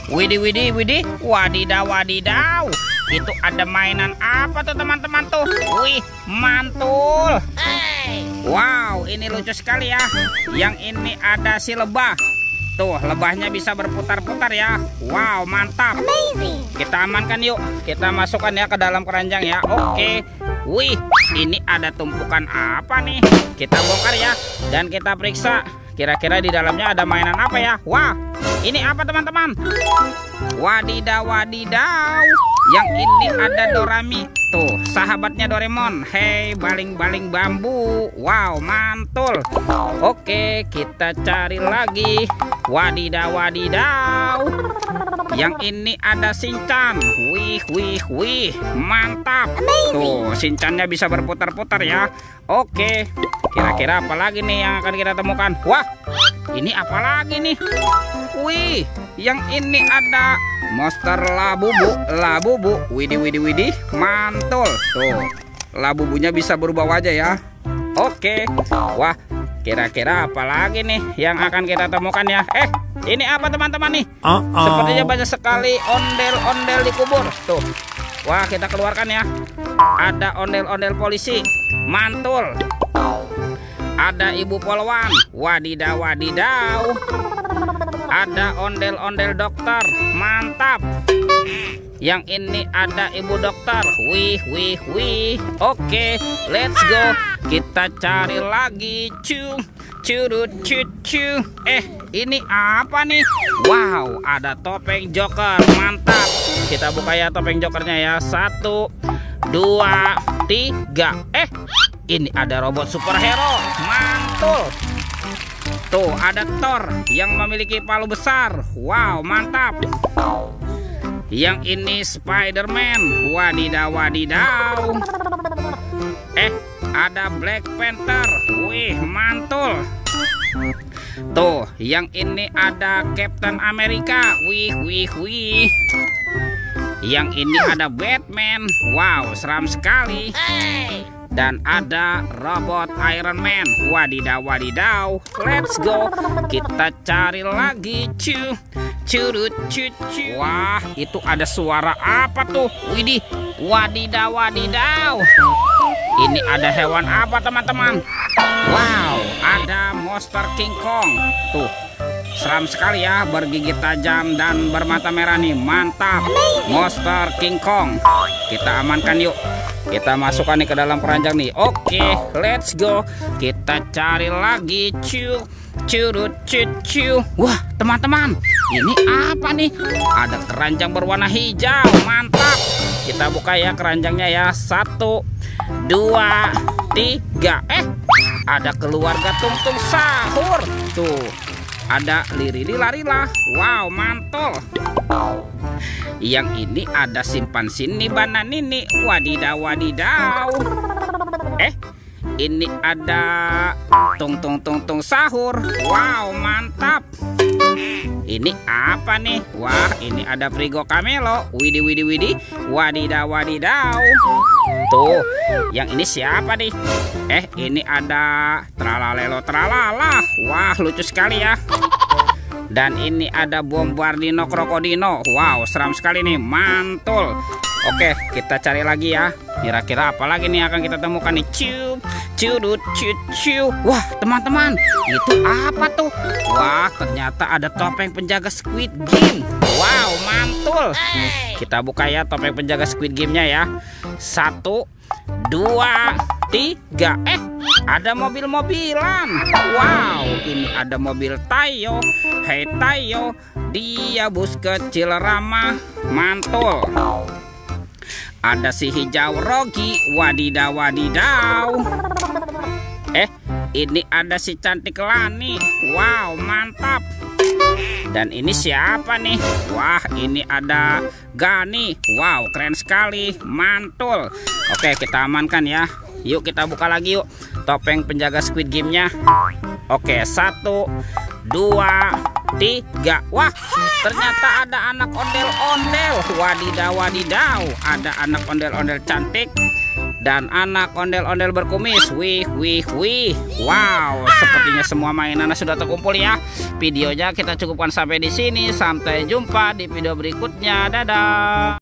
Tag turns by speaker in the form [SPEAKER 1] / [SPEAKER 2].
[SPEAKER 1] Widih, widih, widih. Wadidaw, wadidaw. Itu ada mainan apa tuh teman-teman tuh? Wih, mantul. Wow, ini lucu sekali ya. Yang ini ada si lebah. Tuh, lebahnya bisa berputar-putar ya. Wow, mantap. Kita amankan yuk. Kita masukkan ya ke dalam keranjang ya. Oke. Wih, ini ada tumpukan apa nih? Kita bongkar ya. Dan kita periksa. Kira-kira di dalamnya ada mainan apa ya? Wah, ini apa teman-teman? Wadidaw, wadidaw. Yang ini ada Dorami. Tuh, sahabatnya Doraemon. Hei, baling-baling bambu. Wow, mantul. Oke, kita cari lagi. Wadidaw, wadidaw. Yang ini ada Shinchan. Wih, wih, wih. Mantap. Tuh, Shinchannya bisa berputar-putar ya. Oke. Kira-kira apa lagi nih yang akan kita temukan? Wah, ini apa lagi nih? Wih, yang ini ada monster Labubu. Labubu. Widih, widih, widih. Mantul. Tuh, Labubunya bisa berubah wajah ya. Oke. Wah, kira-kira apa lagi nih yang akan kita temukan ya? Ini apa teman-teman nih? Sepertinya banyak sekali ondel-ondel di kubur. Tuh. Wah, kita keluarkan ya. Ada ondel-ondel polisi. Mantul. Ada ibu polwan. Wadidaw, wadidaw. Ada ondel-ondel dokter. Mantap. Yang ini ada ibu dokter. Wih, wih, wih. Oke, let's go. Kita cari lagi. Curut, cucu. Ini apa nih? Wow, ada topeng Joker. Mantap. Kita buka ya topeng Jokernya ya. 1, 2, 3. Ini ada robot superhero. Mantul. Tuh, ada Thor yang memiliki palu besar. Wow, mantap. Yang ini Spider-Man. Wadidaw, wadidaw. Ada Black Panther. Wih, mantul. Tuh, yang ini ada Captain America. Wih, wih, wih. Yang ini ada Batman. Wow, seram sekali. Dan ada robot Iron Man. Wadidaw, wadidaw. Let's go. Kita cari lagi. Curut, cucu. Wah, itu ada suara apa tuh? Widih. Wadidaw, wadidaw. Ini ada hewan apa teman-teman? Wow, ada monster King Kong. Tuh, seram sekali ya, bergigi tajam dan bermata merah nih. Mantap. Monster King Kong. Kita amankan yuk. Kita masukkan nih ke dalam keranjang nih. Oke, let's go. Kita cari lagi. Curut, cucu. Wah, teman-teman, ini apa nih? Ada keranjang berwarna hijau. Mantap. Kita buka ya keranjangnya ya. 1, 2, 3. Ada keluarga Tung-Tung Sahur. Tuh, ada Lirili-Larila. Wow, mantul. Yang ini ada Simpan-Sini Bananini. Wadidaw, wadidaw. Ini ada Tung-Tung Sahur. Wow, mantap. Ini apa nih? Wah, ini ada Frigo Camelo. Widih, widih, widih. Wadidaw, wadidaw. Tuh, yang ini siapa nih? Ini ada Tralalelo Tralala. Wah, lucu sekali ya. Dan ini ada Bombardino Krokodino. Wow, seram sekali nih. Mantul. Oke, kita cari lagi ya. Kira-kira apa lagi nih akan kita temukan nih? Curut, cucu. Wah, teman-teman, itu apa tuh? Wah, ternyata ada topeng penjaga Squid Game. Wow, mantul. Kita buka ya topeng penjaga Squid Game-nya ya. 1, 2, 3. Ada mobil-mobilan. Wow, ini ada mobil Tayo. Hei Tayo, dia bus kecil ramah. Mantul. Ada si hijau Rogi. Wadidaw, wadidaw. Ini ada si cantik Lani. Wow, mantap. Dan ini siapa nih? Wah, ini ada Gani. Wow, keren sekali. Mantul. Oke, kita amankan ya. Yuk kita buka lagi yuk topeng penjaga Squid Game-nya. Oke, 1, 2, 3. Wah, ternyata ada anak ondel-ondel. Wadidaw, wadidaw. Ada anak ondel-ondel cantik dan anak ondel-ondel berkumis. Wih. Wow, sepertinya semua mainan sudah terkumpul ya. Videonya kita cukupkan sampai di sini. Sampai jumpa di video berikutnya. Dadah.